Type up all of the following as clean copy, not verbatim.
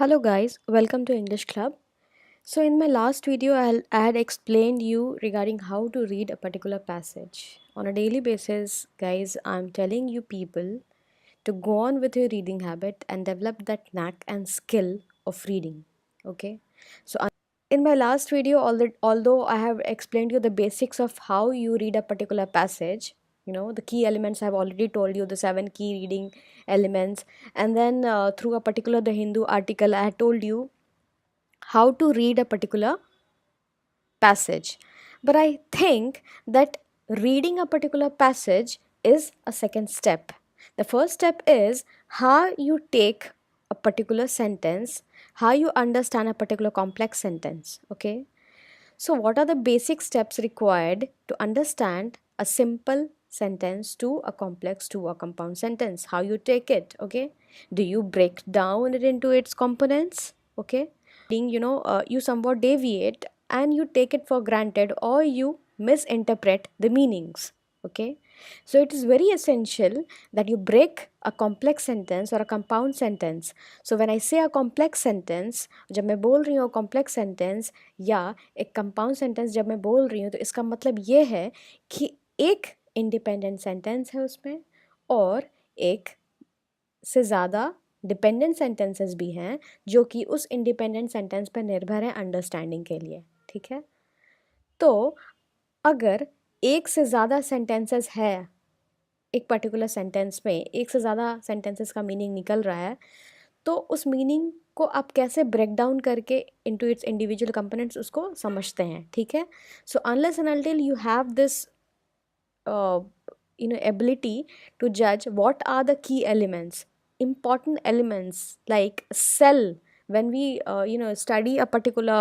Hello guys, welcome to English Club. So in my last video I had explained you regarding how to read a particular passage. On a daily basis, guys, I'm telling you people to go on with your reading habit and develop that knack and skill of reading. Okay? So in my last video, although I have explained you the basics of how you read a particular passage, the key elements I've already told you, the seven key reading elements, and then through a particular the Hindu article, I had told you how to read a particular passage. But I think that reading a particular passage is a second step. The first step is how you take a particular sentence, how you understand a particular complex sentence. Okay. So, what are the basic steps required to understand a simple sentence to a complex to a compound sentence? How you take it? Okay. Do you break down it into its components? Okay. You somewhat deviate and you take it for granted or you misinterpret the meanings. Okay. So it is very essential that you break a complex sentence or a compound sentence. So when I say a complex sentence, जब मैं बोल रही हूँ complex sentence या एक compound sentence जब मैं बोल रही हूँ, तो इसका मतलब ये है कि एक independent sentence है उसमें और एक से ज़्यादा डिपेंडेंट सेंटेंसेस भी हैं जो कि उस इंडिपेंडेंट सेंटेंस पर निर्भर है अंडरस्टैंडिंग के लिए. ठीक है. तो अगर एक से ज़्यादा सेंटेंसेस है एक पर्टिकुलर सेंटेंस में, एक से ज़्यादा सेंटेंसेस का मीनिंग निकल रहा है, तो उस मीनिंग को आप कैसे ब्रेक डाउन करके इनटू इट्स इंडिविजुअल कंपोनेंट्स उसको समझते हैं. ठीक है. So unless and until you have this ability to judge what are the key elements, important elements like cell. When we study a particular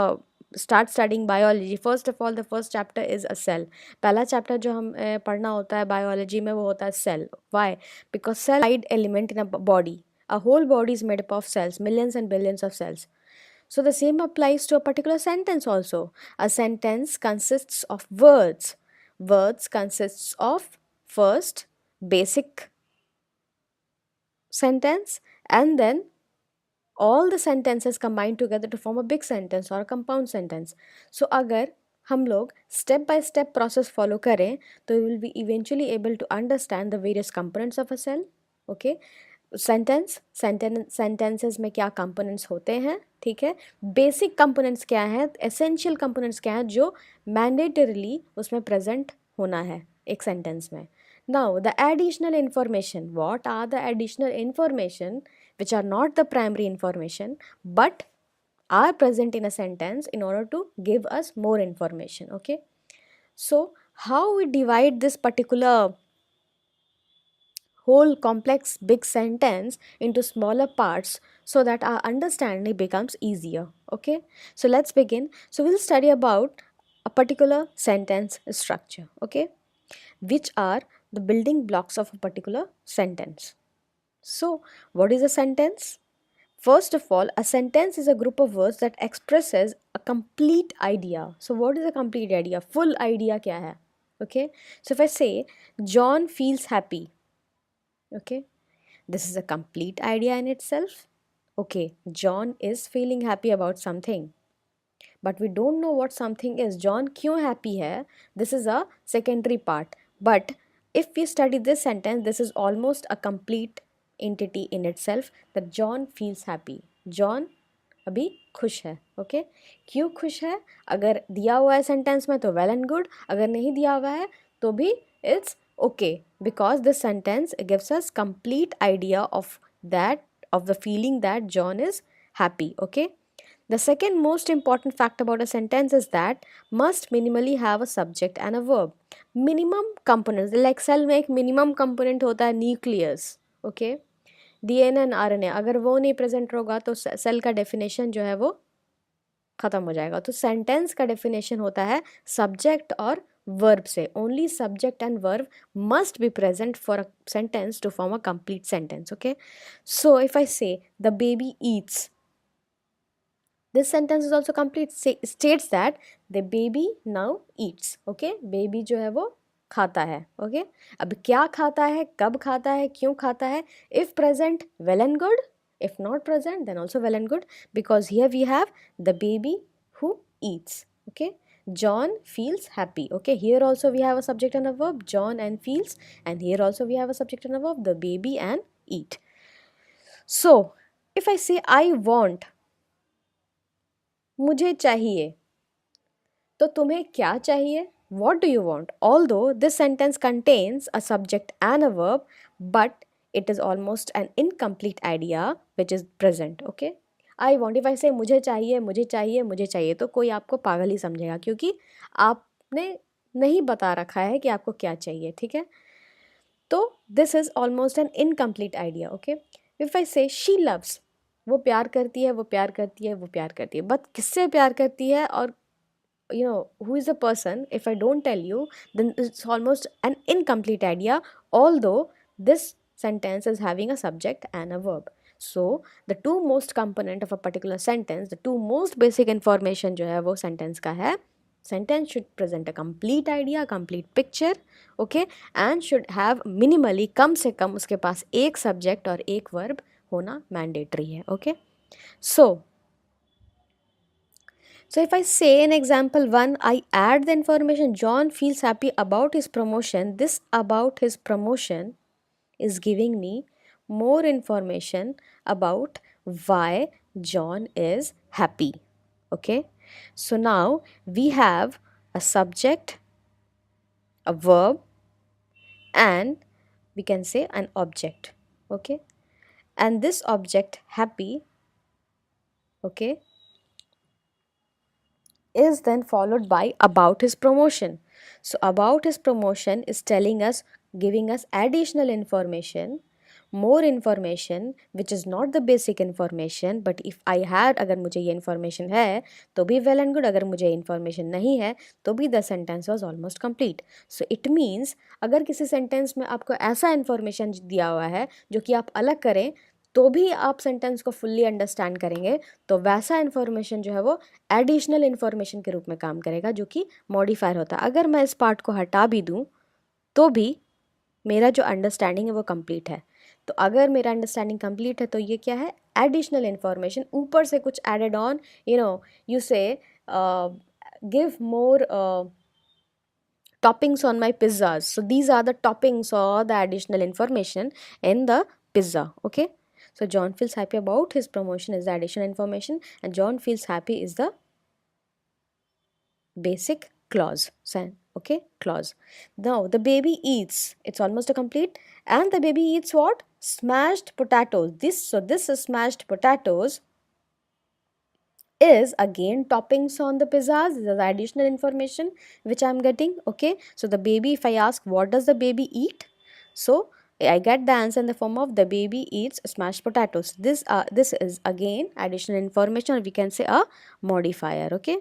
start studying biology, first of all the first chapter is a cell. पहला chapter जो हम पढ़ना होता है biology में वो होता है cell. Why? Because cell element in a body. A whole body is made up of cells, millions and billions of cells. So the same applies to a particular sentence also. A sentence consists of words. Words consists of first basic sentence and then all the sentences combined together to form a big sentence or a compound sentence. So अगर हम लोग step by step process follow करें तो we will be eventually able to understand the various components of a cell. Okay. Sentences में क्या components होते हैं. ठीक है. बेसिक कंपोनेंट्स क्या हैं, एसेंशियल कंपोनेंट्स क्या हैं जो मैंडेटरीली उसमें प्रेजेंट होना है एक सेंटेंस में. Now the additional information, what are the additional information which are not the primary information but are present in a sentence in order to give us more information. Okay. So how we divide this particular whole complex big sentence into smaller parts so that our understanding becomes easier. Okay, so let's begin. So we'll study about a particular sentence structure. Okay, which are the building blocks of a particular sentence. So what is a sentence? First of all, a sentence is a group of words that expresses a complete idea. So what is a complete idea? Full idea क्या है? Okay, so if I say John feels happy, okay, this is a complete idea in itself. Okay, John is feeling happy about something, but we don't know what something is. John क्यों happy है? This is a secondary part. But if we study this sentence, this is almost a complete entity in itself that John feels happy. John अभी खुश है. Okay, क्यों खुश है? अगर दिया हुआ है सेंटेंस में तो वेल एंड गुड, अगर नहीं दिया हुआ है तो भी it's okay, because this sentence gives us complete idea of the feeling that John is happy. Okay, the second most important fact about a sentence is that must minimally have a subject and a verb. Minimum components, like cell में एक minimum component होता है nucleus. Okay, DNA and RNA, अगर वो नहीं present होगा तो cell का definition जो है वो खत्म हो जाएगा. तो सेंटेंस का डेफिनेशन होता है सब्जेक्ट और verb से. Only subject and verb must be present for a sentence to form a complete sentence. Okay, so if I say the baby eats, this sentence is also complete. States that the baby now eats. Okay, baby जो है वो खाता है. अब क्या खाता है, कब खाता है, क्यों खाता है? If present, well and good. If not present, then also well and good, because here we have the baby who eats. Okay, John feels happy. Okay, here also we have a subject and a verb, John and feels, and here also we have a subject and a verb, the baby and eat. So if I say I want, मुझे चाहिए, तो तुम्हें क्या चाहिए? What do you want? Although this sentence contains a subject and a verb, but it is almost an incomplete idea which is present. Okay, I want, if I say मुझे चाहिए, मुझे चाहिए, मुझे चाहिए, तो कोई आपको पागल ही समझेगा, क्योंकि आपने नहीं बता रखा है कि आपको क्या चाहिए. ठीक है, तो this is almost an incomplete idea. Okay, if I से शी लव्स, वो प्यार करती है, वो प्यार करती है, वो प्यार करती है, बट किससे प्यार करती है, और you know who is the person, if I don't tell you, then it's almost an incomplete idea, although this sentence is having a subject and a verb. So the two most component of a particular sentence, the two most basic information जो है वो sentence का है. Sentence should present a complete idea, complete picture. Okay, and should have minimally, कम से कम उसके पास एक subject और एक verb होना mandatory है. Okay, so if I say in example 1, I add the information John feels happy about his promotion. This about his promotion is giving me more information about why John is happy. Okay, so now we have a subject, a verb, and we can say an object. Okay, and this object happy, okay, is then followed by about his promotion. So about his promotion is telling us, giving us additional information, more information which is not the basic information, but if I had, अगर मुझे ये information है तो भी well and good, अगर मुझे information नहीं है तो भी the sentence was almost complete. So it means अगर किसी sentence में आपको ऐसा information दिया हुआ है जो कि आप अलग करें तो भी आप सेंटेंस को फुल्ली अंडरस्टैंड करेंगे, तो वैसा इन्फॉर्मेशन जो है वो एडिशनल इन्फॉर्मेशन के रूप में काम करेगा, जो कि मॉडिफायर होता है. अगर मैं इस पार्ट को हटा भी दूँ तो भी मेरा जो अंडरस्टैंडिंग है वो कंप्लीट है. तो अगर मेरा अंडरस्टैंडिंग कंप्लीट है तो ये क्या है, एडिशनल इन्फॉर्मेशन, ऊपर से कुछ एडेड ऑन, यू से give more toppings on my pizzas. So these are the toppings or the additional information in the pizza. Okay, so John feels happy about his promotion is the additional information, and John feels happy is the basic clause. Okay, clause. Now the baby eats, it's almost a complete, and the baby eats what? Smashed potatoes. This is smashed potatoes is again toppings on the pizzas. This is additional information which I'm getting. Okay, so the baby, if I ask what does the baby eat, so I get the answer in the form of the baby eats smashed potatoes. This is again additional information, or we can say a modifier. Okay,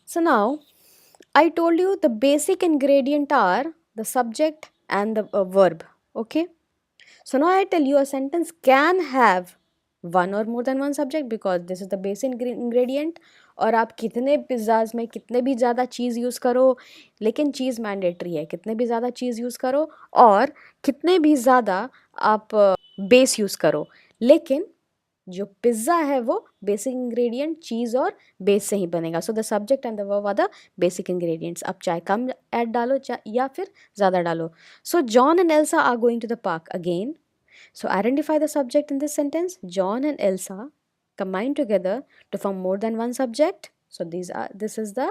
so now I told you the basic ingredient are the subject and the verb. Okay, so now I tell you a sentence can have one or more than one subject because this is the basic ingredient. और आप कितने pizzas में कितने भी ज़्यादा चीज़ use करो, लेकिन चीज़ mandatory है. कितने भी ज़्यादा चीज़ यूज़ करो और कितने भी ज़्यादा आप बेस यूज़ करो, लेकिन जो पिज़्ज़ा है वो बेसिक इंग्रेडिएंट चीज़ और बेस से ही बनेगा. So the subject and the verb are the basic ingredients. अब चाहे कम ऐड डालो या फिर ज़्यादा डालो. So John and Elsa are going to the park again. So identify the subject in this sentence. John and Elsa combine together to form more than one subject. So this is the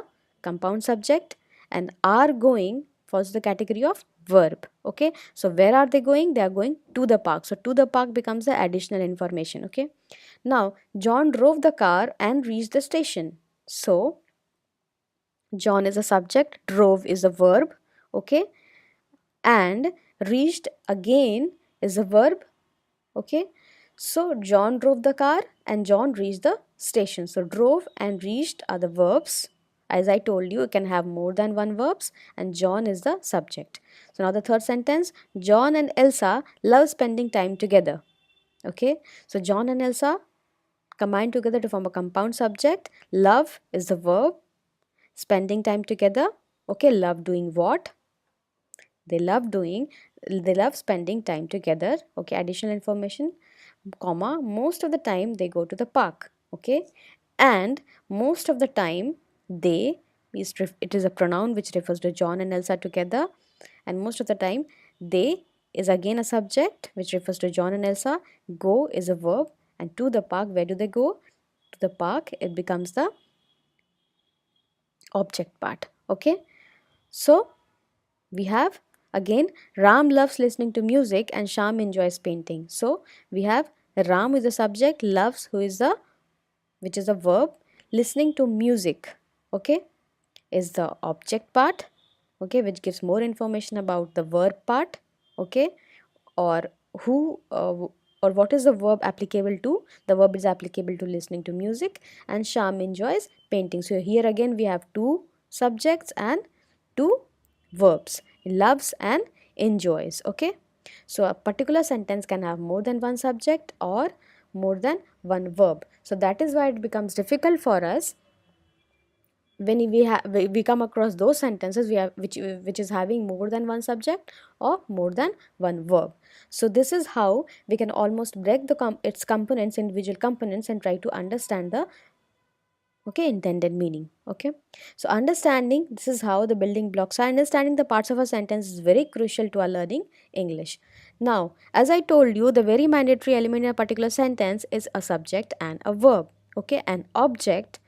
compound subject, and are going falls the category of verb. Okay, so where are they going? They are going to the park. So to the park becomes the additional information. Okay, now John drove the car and reached the station. So John is a subject, drove is a verb. Okay, and reached again is a verb. Okay, so John drove the car and John reached the station. So drove and reached are the verbs. As I told you, it can have more than one verbs, and John is the subject. So now the third sentence, John and Elsa love spending time together. Okay, so John and Elsa combine together to form a compound subject. Love is the verb, spending time together. Okay, love doing what? they love doing, they love spending time together. Okay, additional information, comma, most of the time they go to the park. Okay, and most of the time they it is a pronoun which refers to John and Elsa together, and most of the time they is again a subject which refers to John and Elsa. Go is a verb, and to the park, where do they go? To the park, it becomes the object part. Okay, so we have again Ram loves listening to music and Sham enjoys painting. So we have Ram is the subject, loves who is the, which is a verb, listening to music, okay, is the object part, okay, which gives more information about the verb part, okay, or who or what is the verb applicable to. The verb is applicable to listening to music, and Sham enjoys painting. So here again we have two subjects and two verbs, loves and enjoys. Okay, so a particular sentence can have more than one subject or more than one verb. So that is why it becomes difficult for us when we come across those sentences we have which is having more than one subject or more than one verb. So this is how we can almost break its components, individual components, and try to understand the, okay, intended meaning. Okay, so understanding, this is how the building blocks are. Understanding the parts of a sentence is very crucial to our learning English. Now, as I told you, the very mandatory element in a particular sentence is a subject and a verb. Okay, an object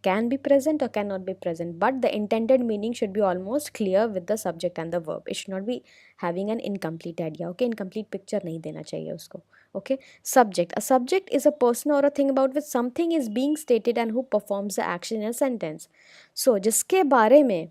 can be present or cannot be present, but the intended meaning should be almost clear with the subject and the verb. It should not be having an incomplete idea. Okay, incomplete picture nahi dena chahiye usko. Okay, subject, a subject is a person or a thing about which something is being stated and who performs the action in a sentence. So जिसके बारे में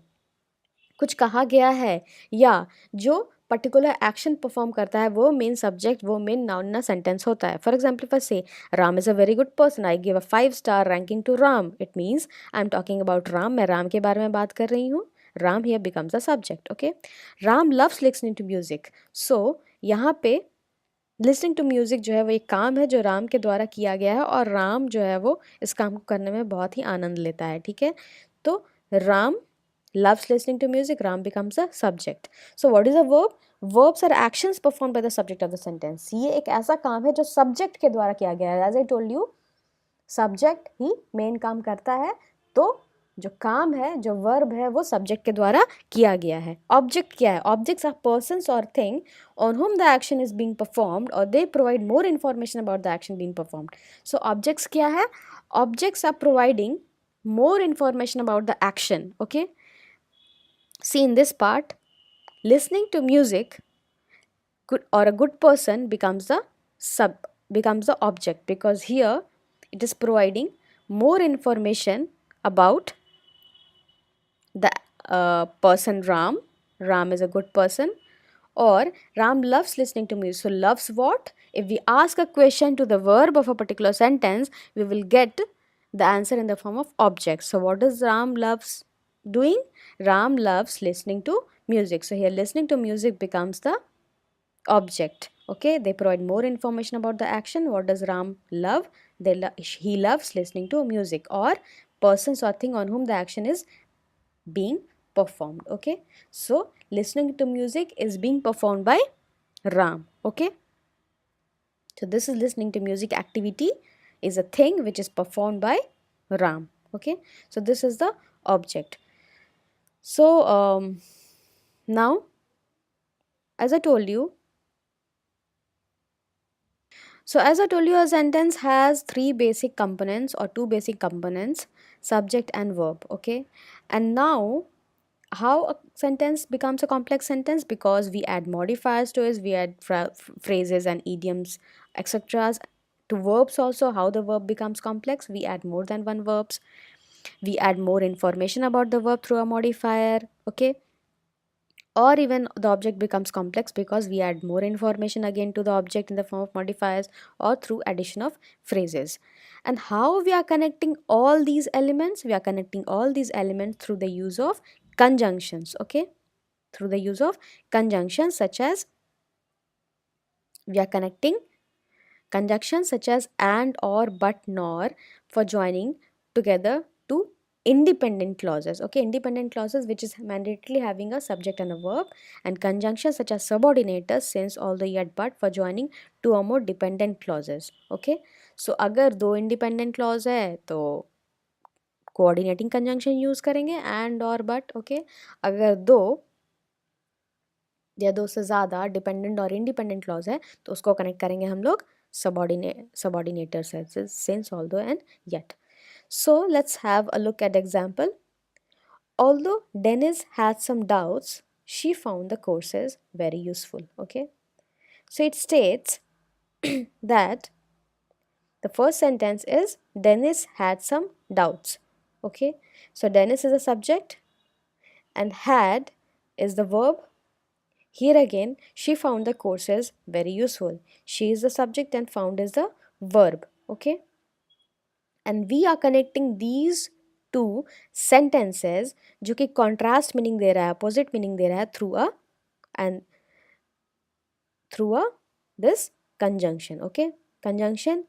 कुछ कहा गया है या जो particular action perform करता है, वो मेन सब्जेक्ट, वो मेन नाउन ना सेंटेंस होता है. For example, for say Ram is a very good person, I give a 5 star ranking to Ram. It means I am talking about Ram, मैं राम के बारे में बात कर रही हूँ. Ram here becomes a subject. Okay, Ram loves listening to music. So यहाँ पे लिसनिंग टू म्यूज़िक जो है वो एक काम है जो राम के द्वारा किया गया है, और राम जो है वो इस काम को करने में बहुत ही आनंद लेता है. ठीक है, तो Ram loves listening to music, Ram becomes a subject. So what is a verb? Verbs are actions performed by the subject of the sentence. ये एक ऐसा काम है जो subject के द्वारा किया गया है. As I told you, subject he main काम करता है, तो जो काम है, जो verb है, वो subject के द्वारा किया गया है. Object क्या है? Objects are persons or thing on whom the action is being performed, or they provide more information about the action being performed. So objects क्या है? Objects are providing more information about the action. Okay, see in this part, listening to music good or a good person becomes the object, because here it is providing more information about the person Ram. Ram is a good person, or Ram loves listening to music. So loves what? If we ask a question to the verb of a particular sentence, we will get the answer in the form of object. So what does Ram loves doing? Ram loves listening to music. So here listening to music becomes the object. Okay, they provide more information about the action. What does Ram love? He loves listening to music, or persons or thing on whom the action is being performed. Okay, so listening to music is being performed by Ram. Okay, so this is listening to music activity is a thing which is performed by Ram. Okay, so this is the object. So now, as I told you, a sentence has three basic components or two basic components, subject and verb. Okay, and now how a sentence becomes a complex sentence? Because we add modifiers to it, we add phrases and idioms, etc. To verbs also, how the verb becomes complex? We add more than one verbs. We add more information about the verb through a modifier. Okay, or even the object becomes complex because we add more information again to the object in the form of modifiers or through addition of phrases. And how we are connecting all these elements? We are connecting all these elements through the use of conjunctions. Okay, through the use of conjunctions, such as we are connecting conjunctions such as and, or, but, nor for joining together to independent clauses. Okay, independent clauses which is mandatorily having a subject and a verb, and conjunctions such as subordinators, since, although, yet, but for joining two or more dependent clauses. Okay, so अगर दो independent clause है तो coordinating conjunction use करेंगे and or but. Okay, अगर दो या दो से ज़्यादा डिपेंडेंट और इंडिपेंडेंट क्लॉज है तो उसको कनेक्ट करेंगे हम लोग सबऑर्डिनेटर से, since, although and yet. So let's have a look at example. Although Dennis had some doubts, she found the courses very useful. Okay, so it states that the first sentence is Dennis had some doubts. Okay, so Dennis is a subject and had is the verb. Here again, she found the courses very useful. She is the subject and found is the verb. Okay, and we are connecting these two sentences जो कि contrast meaning दे रहा है, opposite meaning दे रहा है, through a this conjunction. Okay, conjunction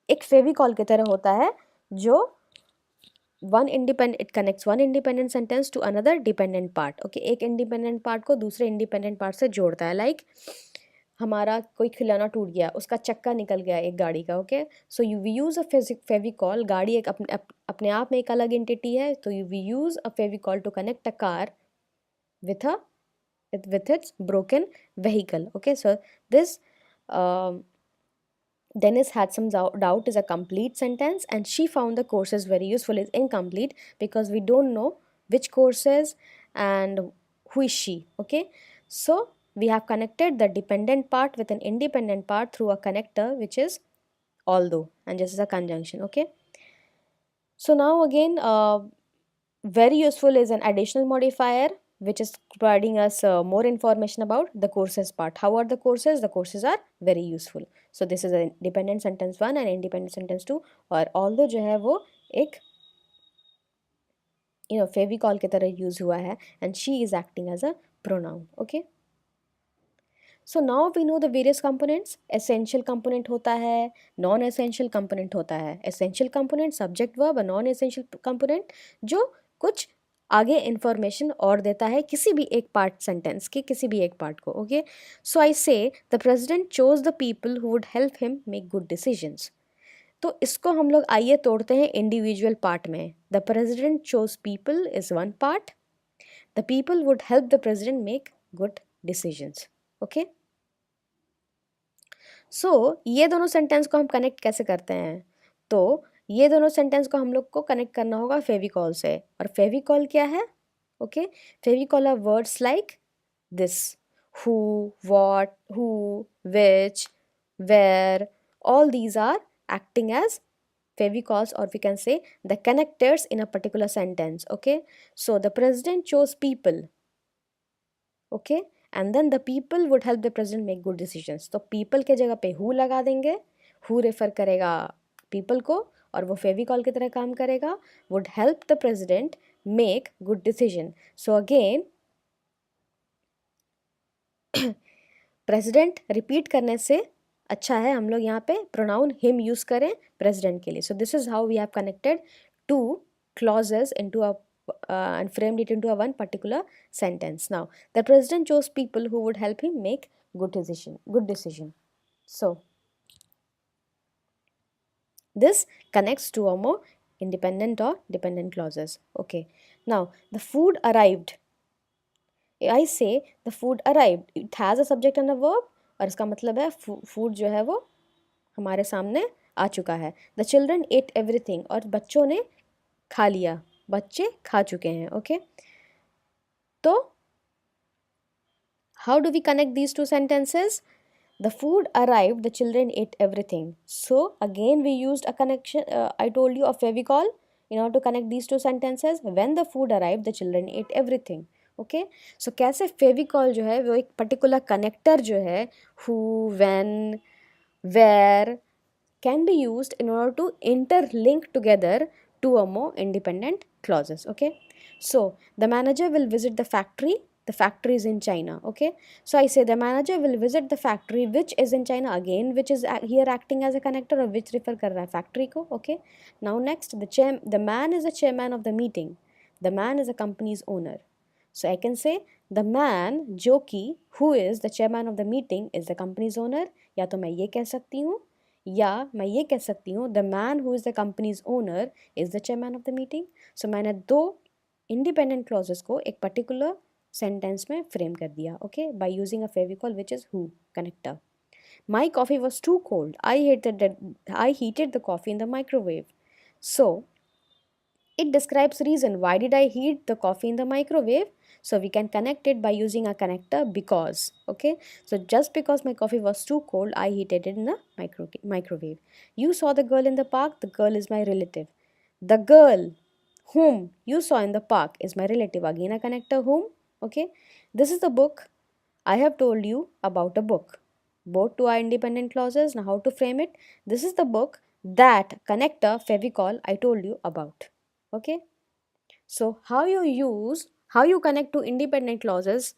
एक फेविकॉल की तरह होता है जो it connects one independent sentence to another dependent part. Okay, एक independent part को दूसरे independent part से जोड़ता है. Like हमारा कोई खिलौना टूट गया, उसका चक्का निकल गया एक गाड़ी का. Okay, so we use a Favicol. गाड़ी एक अपने आप में एक अलग एंटिटी है, तो we use a Favicol to connect a car with its broken vehicle. Okay, so this Dennis had some doubt is a complete sentence, and she found the courses very useful is incomplete because we don't know which courses and who is she. Okay, so we have connected the dependent part with an independent part through a connector which is although, and this is a conjunction. Okay, so now again very useful is an additional modifier which is providing us more information about the courses part. How are the courses? The courses are very useful. So this is a dependent sentence 1 and independent sentence 2. और although जो है वो एक फेविकॉल की तरह use हुआ है, and she is acting as a pronoun. Okay, so now we know the various components. Essential component होता है, non essential component होता है. Essential component subject verb, और non essential component जो कुछ आगे इंफॉर्मेशन और देता है किसी भी एक पार्ट सेंटेंस के किसी भी एक पार्ट को. Okay, so I say the president chose the people who would help him make good decisions. तो इसको हम लोग आइए तोड़ते हैं इंडिविजुअल पार्ट में. The president chose people is one part, the people would help the president make good decisions. Okay, so ये दोनों सेंटेंस को हम कनेक्ट कैसे करते हैं? तो ये दोनों सेंटेंस को हम लोग को कनेक्ट करना होगा फेविकॉल से. और फेविकॉल क्या है? Okay, Favicol are words like this: who, what, who, which, where. All these are acting as favicals, or we can say the connectors in a particular sentence. Okay, so the president chose people. Okay, and then the people would help the president make good decisions. तो people के जगह पे who लगा देंगे. who refer करेगा people को और वो फेविकॉल की तरह काम करेगा. would help the president make good decision. so again president repeat करने से अच्छा है हम लोग यहाँ पे प्रोनाउन हिम यूज करें प्रेसिडेंट के लिए. So this is how we have connected two clauses into a and framed it into a one particular sentence. Now the president chose people who would help him make good decision. So this connects two or more independent or dependent clauses. Okay, now the food arrived. I say the food arrived. It has a subject and a verb, और इसका मतलब है food जो है वो हमारे सामने आ चुका है. द चिल्ड्रन एट एवरीथिंग, और बच्चों ने खा लिया, बच्चे खा चुके हैं. ओके, तो how do we connect these two sentences? The food arrived, the children ate everything. So again we used a connection, I told you, of favicol in order to connect these two sentences. When the food arrived, the children ate everything. Okay, so कैसे फेविकॉल जो है वो एक particular connector जो है who, when, where can be used in order to interlink together two or more independent clauses. Okay, so the manager will visit the factory the factory is in China. Okay, so I say the manager will visit the factory which is in China, again which is here acting as a connector, or which refer कर रहा है factory को. Okay, now next, the man is the chairman of the meeting. The man is the company's owner. So I can say the man जो कि who is the chairman of the meeting is the company's owner. या तो मैं ये कह सकती हूँ, या मैं ये कह सकती हूँ the man who is the company's owner is the chairman of the meeting. So मैंने दो independent clauses को एक particular sentence में frame कर दिया. Okay, by using a favicol which is who connector. My coffee was too cold. I heated the coffee in the microwave. So it describes reason why did I heat the coffee in the microwave. So we can connect it by using a connector because. Okay, so just because my coffee was too cold, I heated it in the microwave. You saw the girl in the park. The girl is my relative. The girl whom you saw in the park is my relative. Again a connector whom. Okay, this is the book. I have told you about a book. Both two are independent clauses. Now how to frame it? This is the book that connector favicol I told you about. Okay, so how you connect to independent clauses,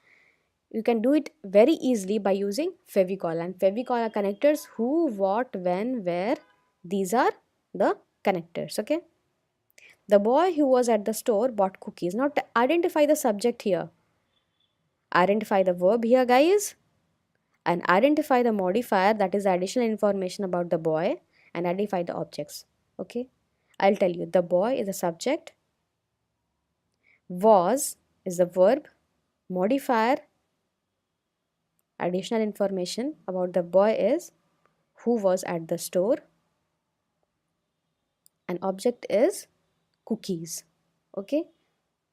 you can do it very easily by using favicol, and favicol are connectors who, what, when, where. These are the connectors. Okay, the boy who was at the store bought cookies. Now identify the subject here, identify the verb here guys, and identify the modifier, that is additional information about the boy, and identify the objects. Okay, I'll tell you, the boy is the subject, was is the verb, modifier, additional information about the boy is who was at the store, and object is cookies. Okay,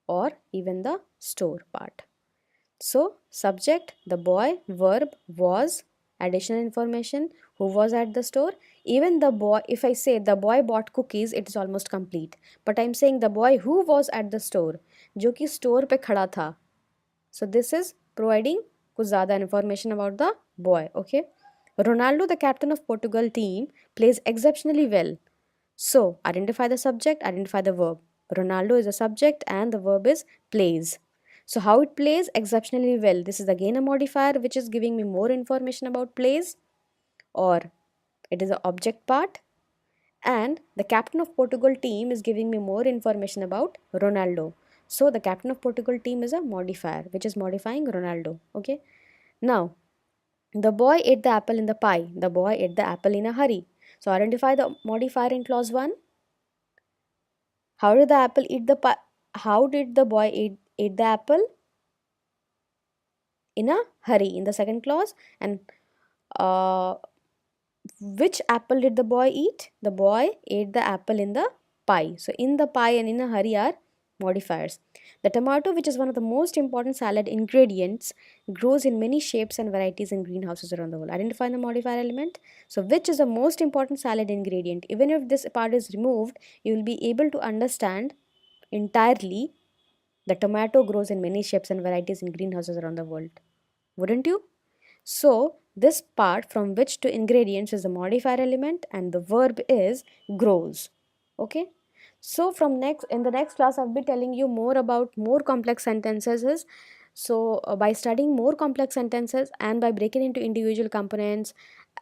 or even the store part. So subject, the boy, verb, was, additional information, who was at the store. Even the boy, if I say the boy bought cookies, it is almost complete. But I'm saying the boy who was at the store, जो कि store पे खड़ा था. So this is providing कुछ ज़्यादा information about the boy. Okay, Ronaldo, the captain of Portugal team, plays exceptionally well. So identify the subject, identify the verb. Ronaldo is a subject and the verb is plays. So how it plays exceptionally well. This is again a modifier which is giving me more information about plays, or it is the object part. And the captain of Portugal team is giving me more information about Ronaldo. So the captain of Portugal team is a modifier which is modifying Ronaldo. Okay. Now, the boy ate the apple in the pie. The boy ate the apple in a hurry. So identify the modifier in clause 1. How did the apple eat the pie? How did the boy eat the apple? In a hurry, in the second clause. And which apple did the boy eat? The boy ate the apple in the pie. So in the pie and in a hurry are modifiers. The tomato, which is one of the most important salad ingredients, grows in many shapes and varieties in greenhouses around the world. Identify the modifier element. So which is the most important salad ingredient? Even if this part is removed, you will be able to understand entirely the tomato grows in many shapes and varieties in greenhouses around the world. Wouldn't you? So this part from which to ingredients is the modifier element, and the verb is grows. Okay. So in the next class I'll be telling you more about more complex sentences. So by studying more complex sentences and by breaking into individual components,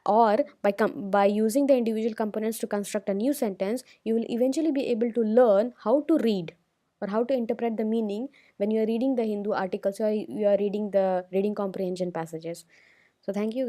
or by using the individual components to construct a new sentence, you will eventually be able to learn how to read or how to interpret the meaning when you are reading the Hindu articles or you are reading the reading comprehension passages. So thank you.